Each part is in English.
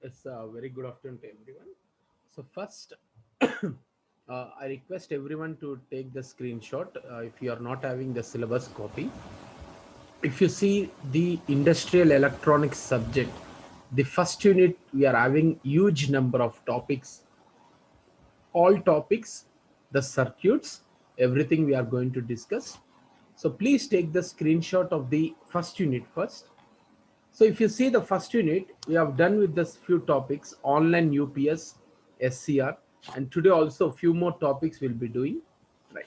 Yes, very good afternoon to everyone. So first, I request everyone to take the screenshot if you are not having the syllabus copy. If you see the industrial electronics subject, the first unit we are having huge number of topics, all topics, the circuits, everything we are going to discuss. So please take the screenshot of the first unit first. So if you see the first unit, we have done with this few topics, online UPS, SCR, and today also few more topics we'll be doing, right?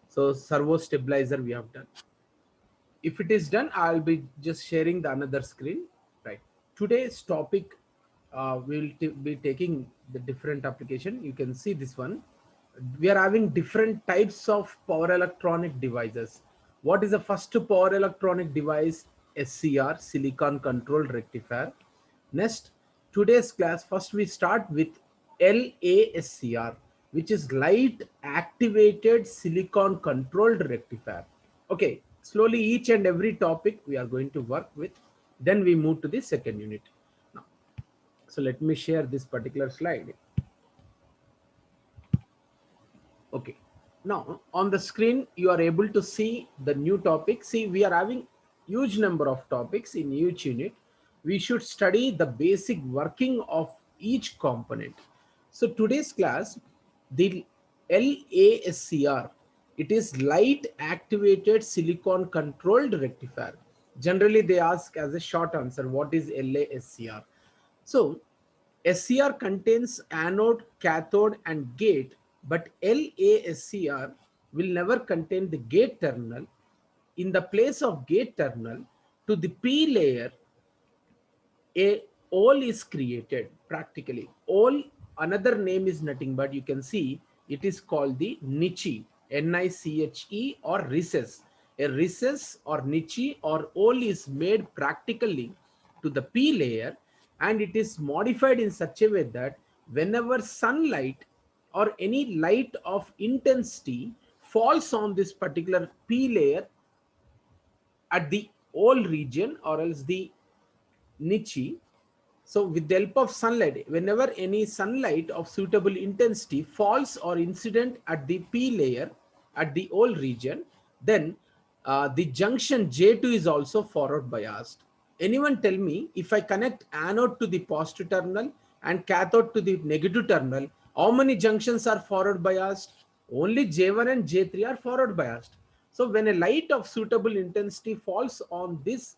So servo stabilizer we have done. If it is done, I'll be just sharing the another screen, right? Today's topic, be taking the different application. You can see this one. We are having different types of power electronic devices. What is the first power electronic device? SCR, silicon controlled rectifier. Next, today's class, first we start with LASCR, which is light activated silicon controlled rectifier. Okay, slowly each and every topic we are going to work with. Then we move to the second unit. Now, so let me share this particular slide. Okay. Now on the screen you are able to see the new topic. See, we are having huge number of topics in each unit. We should study the basic working of each component. So today's class, the LASCR, it is light activated silicon controlled rectifier. Generally they ask as a short answer, what is LASCR? So SCR contains anode, cathode, and gate, but LASCR will never contain the gate terminal. In the place of gate terminal, to the P layer, a hole is created practically. Hole, another name is nothing but you can see it is called the niche, NICHE, or recess. A recess or niche or hole is made practically to the P layer, and it is modified in such a way that whenever sunlight or any light of intensity falls on this particular P layer at the hole region or else the niche. So with the help of sunlight, whenever any sunlight of suitable intensity falls or incident at the P layer at the hole region, then the junction J2 is also forward biased. Anyone tell me, if I connect anode to the positive terminal and cathode to the negative terminal, how many junctions are forward biased? Only J1 and J3 are forward biased. So when a light of suitable intensity falls on this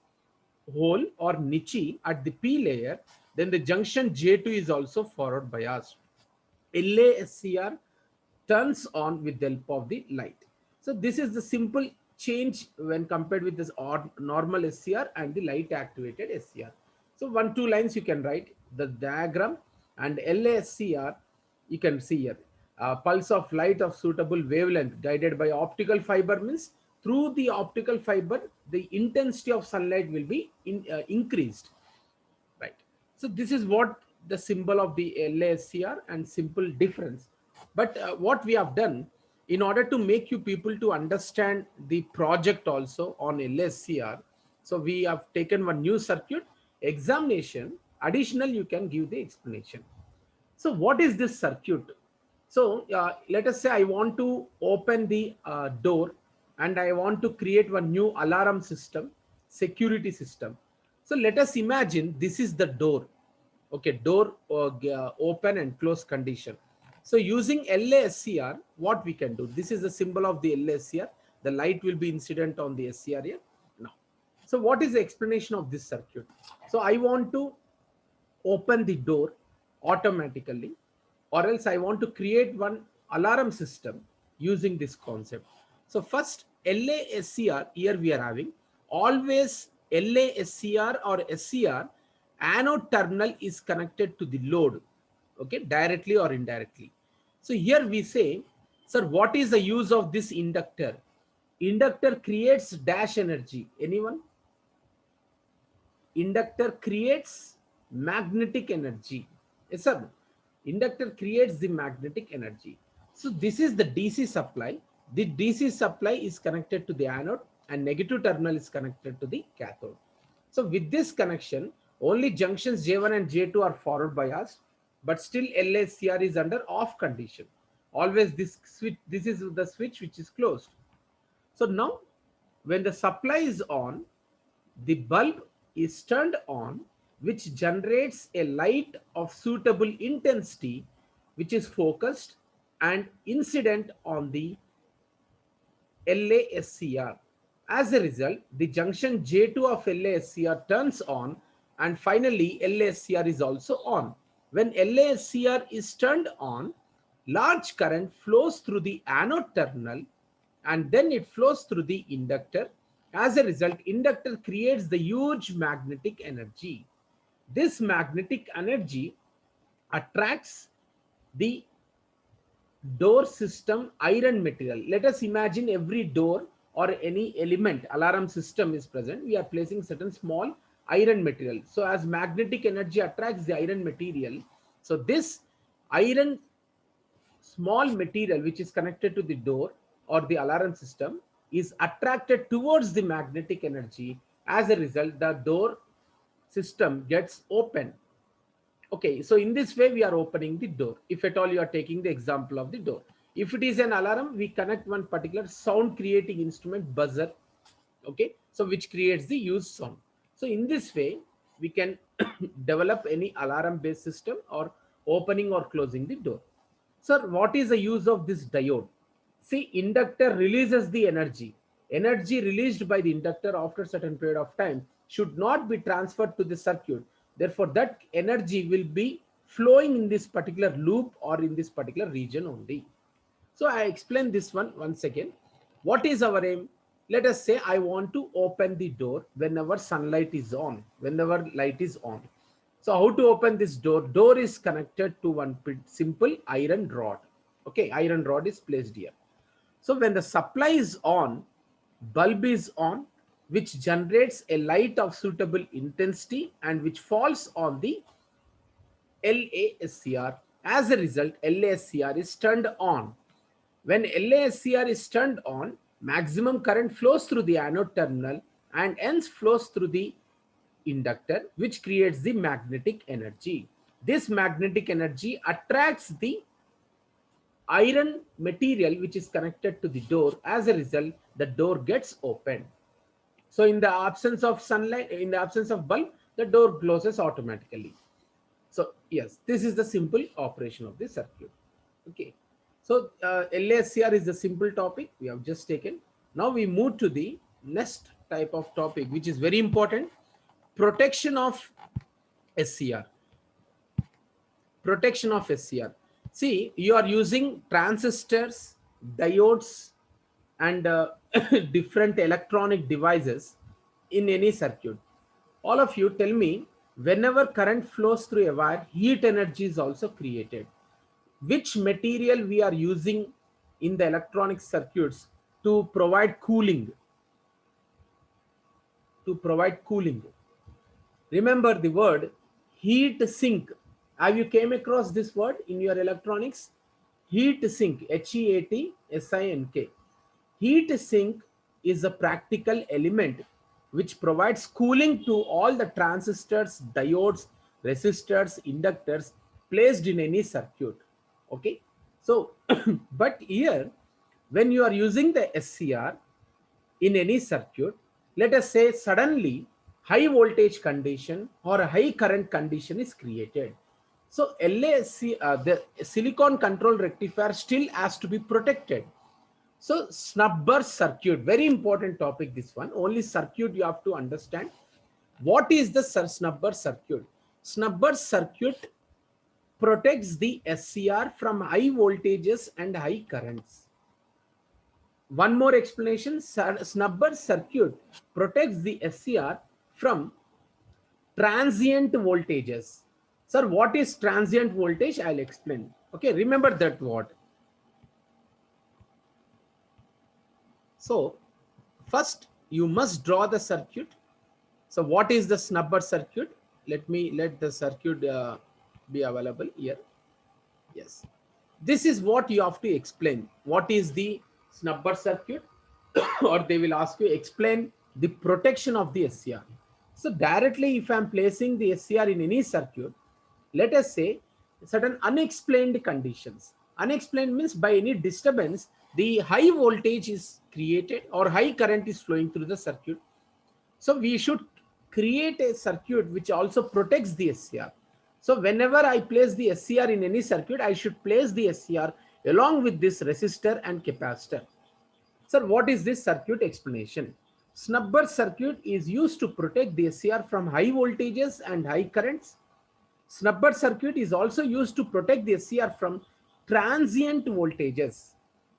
hole or niche at the P layer, then the junction J2 is also forward biased. LASCR turns on with the help of the light. So this is the simple change when compared with this normal SCR and the light activated SCR. So one, two lines you can write the diagram, and LASCR you can see here. Pulse of light of suitable wavelength guided by optical fiber means through the optical fiber the intensity of sunlight will be increased, right? So this is what the symbol of the LASCR and simple difference. But what we have done in order to make you people to understand the project also on LASCR, so we have taken one new circuit examination. Additional you can give the explanation. So what is this circuit? So let us say I want to open the door and I want to create one new alarm system, security system. So let us imagine this is the door. Okay, door open and close condition. So using LASCR, what we can do? This is the symbol of the LASCR. The light will be incident on the SCR here. Now, so what is the explanation of this circuit? So I want to open the door automatically, or else I want to create one alarm system using this concept. So first LASCR, here we are having always LASCR or SCR, anode terminal is connected to the load, okay, directly or indirectly. So here we say, sir, what is the use of this inductor? Inductor creates dash energy. Anyone? Inductor creates magnetic energy. Yes sir, inductor creates the magnetic energy. So this is the DC supply. The DC supply is connected to the anode and negative terminal is connected to the cathode. So with this connection, Only junctions J1 and J2 are forward biased, but still LASCR is under off condition. Always this switch, this is the switch which is closed. So now when the supply is on, the bulb is turned on, which generates a light of suitable intensity, which is focused and incident on the LASCR. As a result, the junction J2 of LASCR turns on, and finally LASCR is also on. When LASCR is turned on, large current flows through the anode terminal and then it flows through the inductor. As a result, inductor creates the huge magnetic energy. This magnetic energy attracts the door system iron material. Let us imagine every door or any element alarm system is present. We are placing certain small iron material. So as magnetic energy attracts the iron material, so this iron small material which is connected to the door or the alarm system is attracted towards the magnetic energy. As a result, the door system gets open. Okay, so in this way we are opening the door. If at all you are taking the example of the door, if it is an alarm, we connect one particular sound creating instrument, buzzer. Okay, so which creates the use sound. So in this way we can develop any alarm based system or opening or closing the door. Sir, what is the use of this diode? See, inductor releases the energy. Energy released by the inductor after a certain period of time should not be transferred to the circuit. Therefore, that energy will be flowing in this particular loop or in this particular region only. So I explain this one once again. What is our aim? Let us say I want to open the door whenever sunlight is on, whenever light is on. So how to open this door? Door is connected to one simple iron rod. Okay, iron rod is placed here. So when the supply is on, bulb is on, which generates a light of suitable intensity and which falls on the LASCR. As a result, LASCR is turned on. When LASCR is turned on, maximum current flows through the anode terminal and hence flows through the inductor, which creates the magnetic energy. This magnetic energy attracts the iron material which is connected to the door. As a result, the door gets opened. So in the absence of sunlight, in the absence of bulb, the door closes automatically. So yes, this is the simple operation of the circuit. Okay. So LASCR is the simple topic we have just taken. Now we move to the next type of topic, which is very important: protection of SCR. Protection of SCR. See, you are using transistors, diodes, and different electronic devices in any circuit. All of you tell me, whenever current flows through a wire, heat energy is also created. Which material we are using in the electronic circuits to provide cooling? To provide cooling. Remember the word heat sink. Have you came across this word in your electronics? Heat sink, HEATSINK. Heat sink is a practical element which provides cooling to all the transistors, diodes, resistors, inductors placed in any circuit. Okay. So, but here, when you are using the SCR in any circuit, let us say suddenly high voltage condition or a high current condition is created. So LASC, the silicon control rectifier still has to be protected. So snub burst circuit, very important topic this one. Only circuit you have to understand. What is the snub burst circuit? Snub burst circuit protects the SCR from high voltages and high currents. One more explanation: snub burst circuit protects the SCR from transient voltages. Sir, what is transient voltage? I'll explain. Okay, remember that word. So first you must draw the circuit. So what is the snub burst circuit? Let the circuit be available here. Yes, this is what you have to explain. What is the snub burst circuit? Or they will ask you explain the protection of the SCR. So directly if I am placing the SCR in any circuit, let us say certain unexplained conditions. Unexplained means by any disturbance, the high voltage is created or high current is flowing through the circuit. So we should create a circuit which also protects the SCR. So whenever I place the SCR in any circuit, I should place the SCR along with this resistor and capacitor. Sir, what is this circuit explanation? Snubber circuit is used to protect the SCR from high voltages and high currents. Snubber circuit is also used to protect the SCR from transient voltages.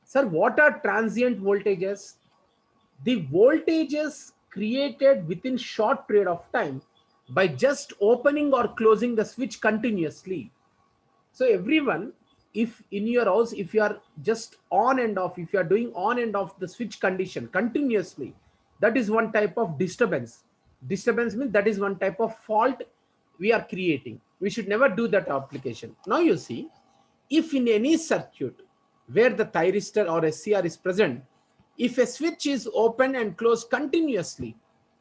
Sir, what are transient voltages? The voltages created within short period of time by just opening or closing the switch continuously. So everyone, if in your house, if you are just on and off, if you are doing on and off the switch condition continuously, that is one type of disturbance. Disturbance means that is one type of fault we are creating. We should never do that application. Now you see, if in any circuit where the thyristor or SCR is present, if a switch is open and closed continuously,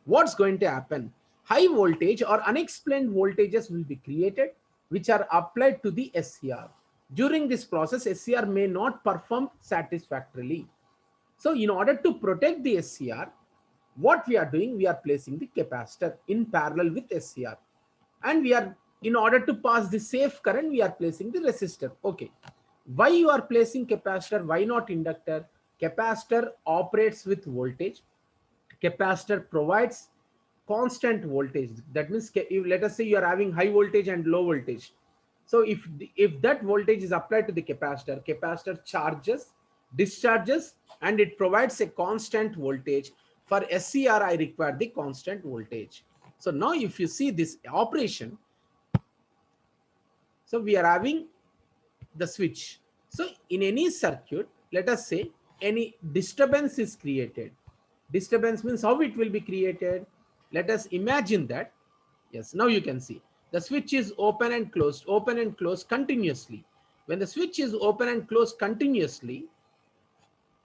what's going to happen? High voltage or unexplained voltages will be created, which are applied to the SCR. During this process, SCR may not perform satisfactorily. So in order to protect the SCR, what we are doing, we are placing the capacitor in parallel with SCR. And we are, in order to pass the safe current, we are placing the resistor. Okay. Why you are placing capacitor? Why not inductor? Capacitor operates with voltage. Capacitor provides constant voltage. That means, if, let us say you are having high voltage and low voltage. So if that voltage is applied to the capacitor, capacitor charges, discharges, and it provides a constant voltage. For SCR, I require the constant voltage. So now if you see this operation, so we are having the switch. So in any circuit, let us say any disturbance is created. Disturbance means how it will be created. Let us imagine that. Yes, now you can see the switch is open and closed continuously. When the switch is open and closed continuously,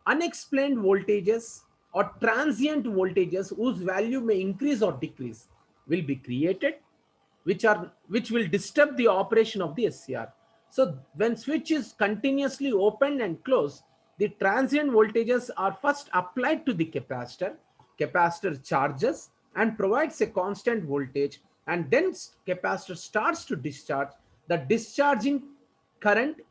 unexplained voltages or transient voltages whose value may increase or decrease will be created, which will disturb the operation of the SCR. So when switch is continuously opened and closed, the transient voltages are first applied to the capacitor. Capacitor charges and provides a constant voltage, and then capacitor starts to discharge. The discharging current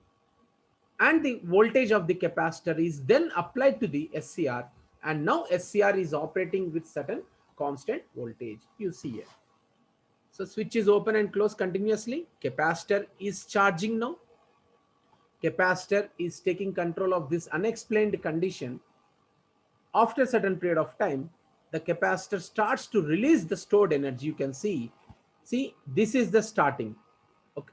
and the voltage of the capacitor is then applied to the SCR, and now SCR is operating with certain constant voltage. You see here. So switch is open and closed continuously. Capacitor is charging now. Capacitor is taking control of this unexplained condition. After a certain period of time, the capacitor starts to release the stored energy. You can see this is the starting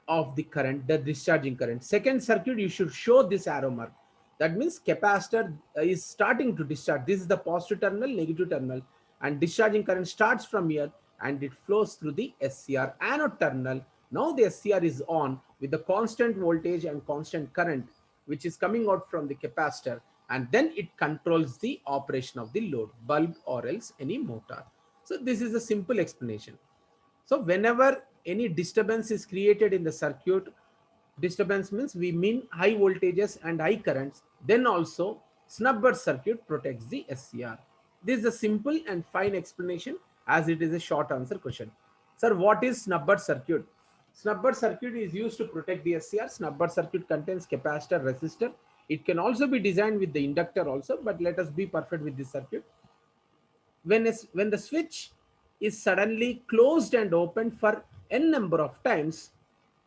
of the current, the discharging current. Second circuit, you should show this arrow mark. That means capacitor is starting to discharge. This is the positive terminal, negative terminal, and discharging current starts from here and it flows through the SCR anode terminal. Now the SCR is on with the constant voltage and constant current which is coming out from the capacitor, and then it controls the operation of the load, bulb or else any motor. So this is a simple explanation. So whenever any disturbance is created in the circuit, disturbance means we mean high voltages and high currents, then also snubber circuit protects the SCR. This is a simple and fine explanation as it is a short answer question. Sir, what is snubber circuit? Snubber circuit is used to protect the SCR. Snubber circuit contains capacitor, resistor. It can also be designed with the inductor also, but let us be perfect with this circuit. When the switch is suddenly closed and opened for n number of times,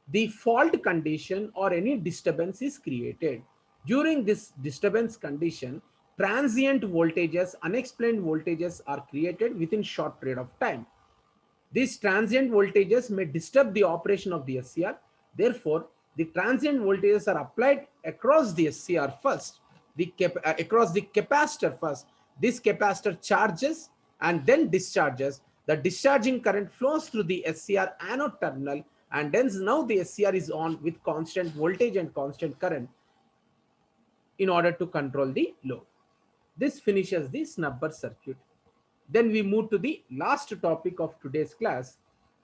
the fault condition or any disturbance is created. During this disturbance condition, transient voltages, unexplained voltages are created within short period of time. These transient voltages may disturb the operation of the SCR. Therefore, the transient voltages are applied across the SCR first, across the capacitor first. This capacitor charges and then discharges. The discharging current flows through the SCR anode terminal, and hence now the SCR is on with constant voltage and constant current in order to control the load. This finishes the snubber circuit. Then we move to the last topic of today's class.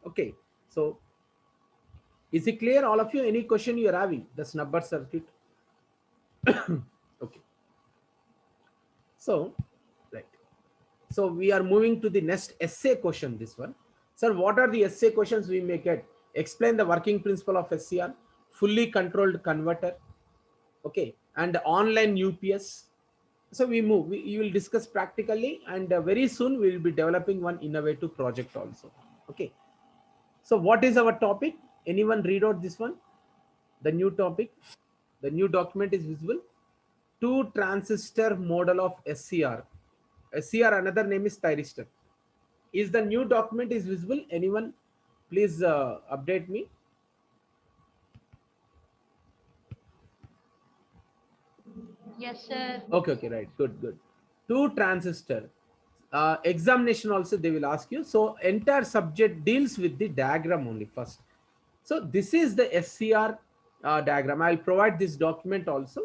Okay, so is it clear, all of you? Any question you are having? The snubber circuit. Okay, so right. So we are moving to the next essay question. This one, sir. What are the essay questions we may get? Explain the working principle of SCR, fully controlled converter. Okay, and online UPS. So we move. You will discuss practically, and very soon we will be developing one innovative project also. Okay. So what is our topic? Anyone read out this one? The new topic. The new document is visible. Two transistor model of SCR. SCR, another name is thyristor. Is the new document is visible? Anyone please update me. Yes, sir. Okay, okay, right, good. Two transistor. Examination also they will ask you. So entire subject deals with the diagram only first. So this is the SCR diagram. I'll provide this document also.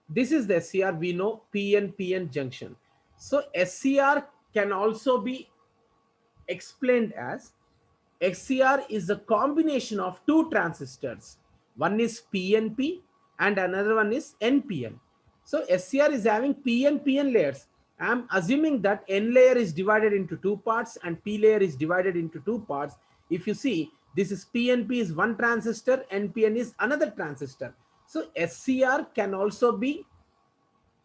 This is the SCR. We know PN junction. So SCR can also be explained as SCR is a combination of two transistors. One is PNP and another one is NPN. So SCR is having PNPN layers. I am assuming that N layer is divided into two parts and P layer is divided into two parts. If you see, this is PNP is one transistor, NPN is another transistor. So SCR can also be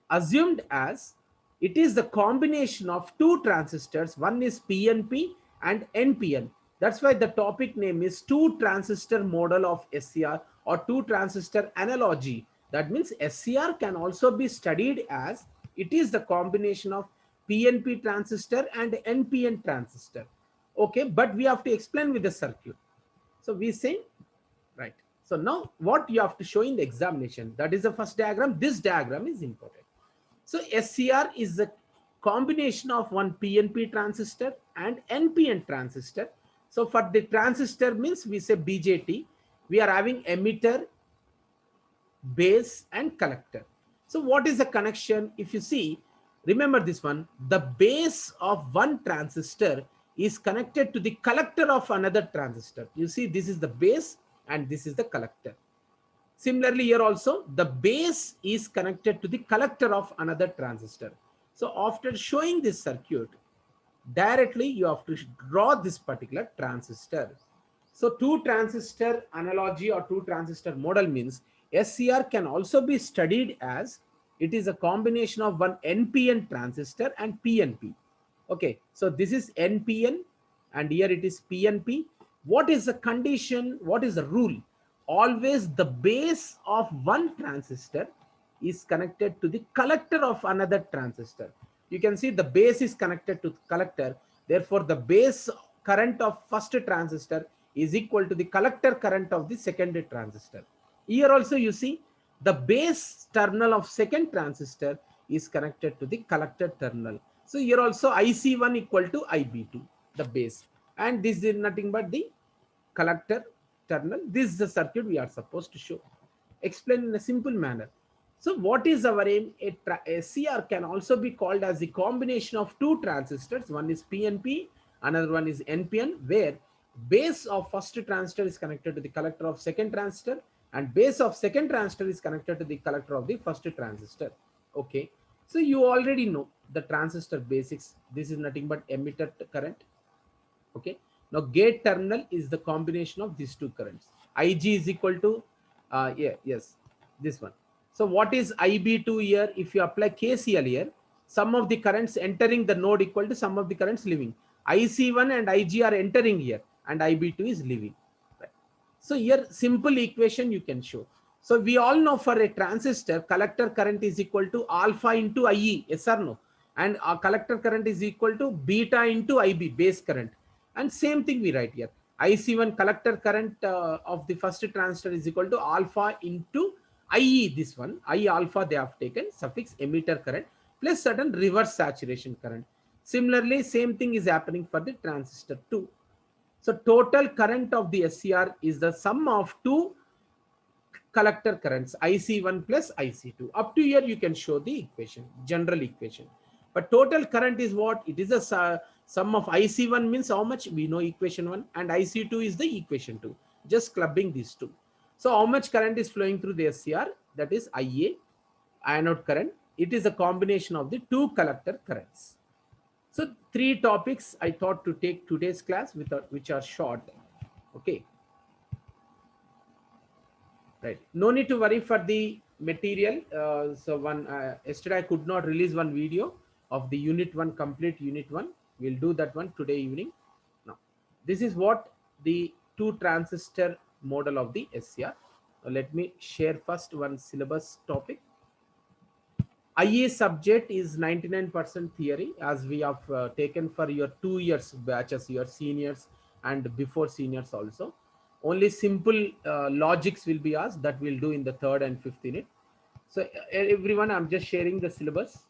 assumed as it is the combination of two transistors. One is PNP and NPN. That's why the topic name is two transistor model of SCR or two transistor analogy. That means SCR can also be studied as it is the combination of PNP transistor and NPN transistor. Okay, but we have to explain with the circuit. So we say, right. So now what you have to show in the examination, that is the first diagram. This diagram is important. So SCR is the combination of one PNP transistor and NPN transistor. So for the transistor means we say BJT, we are having emitter, base and collector. So what is the connection? If you see, remember this one, the base of one transistor is connected to the collector of another transistor. You see, this is the base and this is the collector. Similarly, here also the base is connected to the collector of another transistor. So after showing this circuit, directly you have to draw this particular transistor. So two transistor analogy or two transistor model means SCR can also be studied as it is a combination of one NPN transistor and PNP. Okay, so this is NPN and here it is PNP. What is the condition? What is the rule? Always the base of one transistor is connected to the collector of another transistor. You can see the base is connected to the collector. Therefore, the base current of first transistor is equal to the collector current of the second transistor. Here also you see the base terminal of second transistor is connected to the collector terminal. So here also IC1 equal to IB2, the base. And this is nothing but the collector terminal. This is the circuit we are supposed to show. Explain in a simple manner. So what is our aim? A CR can also be called as the combination of two transistors. One is PNP, another one is NPN, where base of first transistor is connected to the collector of second transistor and base of second transistor is connected to the collector of the first transistor. Okay. So you already know the transistor basics. This is nothing but emitter current. Okay. Now gate terminal is the combination of these two currents. IG is equal to, this one. So what is IB2 here? If you apply KCL here, some of the currents entering the node equal to some of the currents leaving. IC1 and IG are entering here and IB2 is leaving. Right. So here simple equation you can show. So we all know for a transistor, collector current is equal to alpha into IE, yes or no? And our collector current is equal to beta into IB, base current. And same thing we write here. IC1 collector current of the first transistor is equal to alpha into IE, this one. I alpha they have taken, suffix emitter current, plus certain reverse saturation current. Similarly, same thing is happening for the transistor 2. So total current of the SCR is the sum of two collector currents, IC1 plus IC2. Up to here you can show the equation, general equation. But total current is what? It is a sum of IC1 means how much? We know equation 1, and IC2 is the equation 2. Just clubbing these two. So how much current is flowing through the SCR? That is IA, anode current. It is a combination of the two collector currents. So 3 topics I thought to take today's class which are short. Okay. Right. No need to worry for the material. Yesterday I could not release one video of the unit 1, complete unit 1. We'll do that one today evening. Now, this is what the 2 transistor model of the SCR. Let me share first one syllabus topic. IA subject is 99% theory, as we have taken for your 2 years batches, your seniors and before seniors also. Only simple logics will be asked, that we'll do in the 3rd and 5th unit. So everyone, I'm just sharing the syllabus.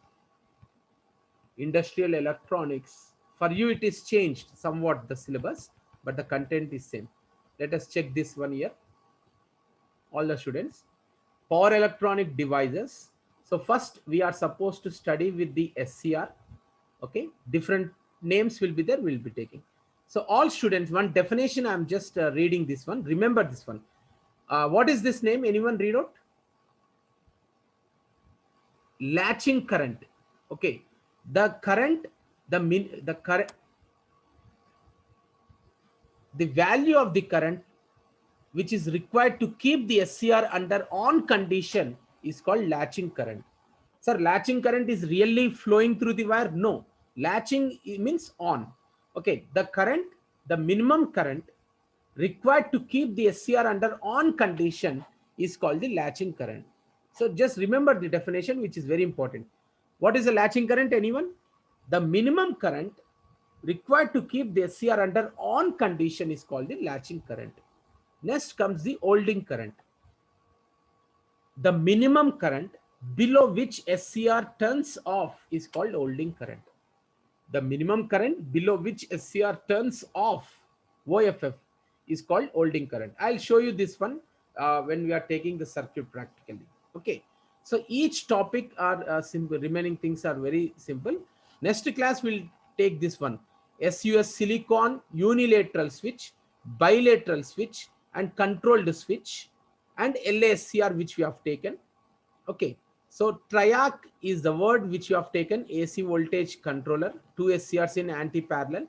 Industrial electronics. For you it is changed somewhat, the syllabus, but the content is same. Let us check this one here. All the students. Power electronic devices. So first we are supposed to study with the SCR. Okay, different names will be there, we'll be taking. So all students, one definition, I'm just reading this one. Remember this one. What is this name? Anyone read out? Latching current. Okay, the current, the value of the current which is required to keep the SCR under on condition is called latching current. Sir, latching current is really flowing through the wire? No, latching means on. Okay, the current, the minimum current required to keep the SCR under on condition is called the latching current. So just remember the definition, which is very important. What is the latching current? Anyone? The minimum current required to keep the SCR under on condition is called the latching current. Next comes the holding current. The minimum current below which SCR turns off is called holding current. The minimum current below which SCR turns off, OFF, is called holding current. I'll show you this one when we are taking the circuit practically. Okay. So each topic are simple. Remaining things are very simple. Next class we'll take this one. SUS silicon unilateral switch, bilateral switch, and controlled switch, and LASCR, which we have taken. Okay. So triac is the word which you have taken. AC voltage controller, 2 SCRs in anti-parallel,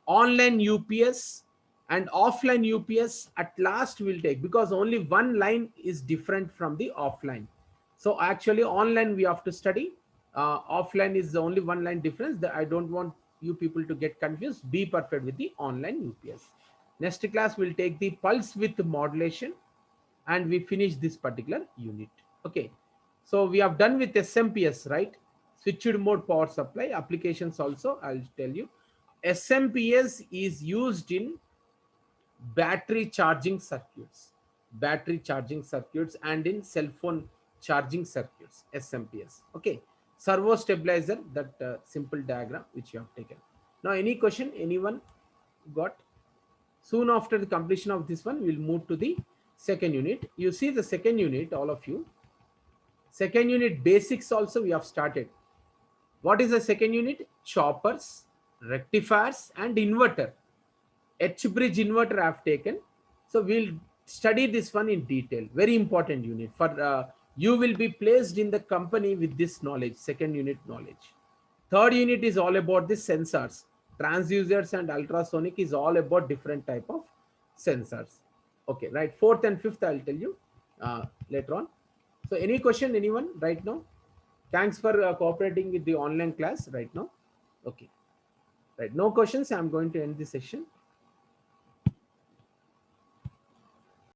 online UPS and offline UPS at last we'll take, because only one line is different from the offline. So actually online we have to study. Offline is the only one line difference. That I don't want you people to get confused. Be perfect with the online UPS. Next class we'll take the pulse width modulation, and we finish this particular unit. Okay. So we have done with SMPS, right? Switched mode power supply applications also, I'll tell you. SMPS is used in battery charging circuits, and in cell phone charging circuits, SMPS. Okay. Servo stabilizer, that simple diagram which you have taken. Now, any question anyone got? Soon after the completion of this one, we'll move to the second unit. You see the second unit, all of you. Second unit basics also we have started. What is the second unit? Choppers, rectifiers, and inverter. H-bridge inverter I have taken. So we'll study this one in detail. Very important unit. For you will be placed in the company with this knowledge, second unit knowledge. Third unit is all about the sensors. Transducers and ultrasonic is all about different type of sensors. Okay, right. Fourth and fifth I'll tell you later on. So any question, anyone right now? Thanks for cooperating with the online class right now. Okay. Right. No questions. I'm going to end this session.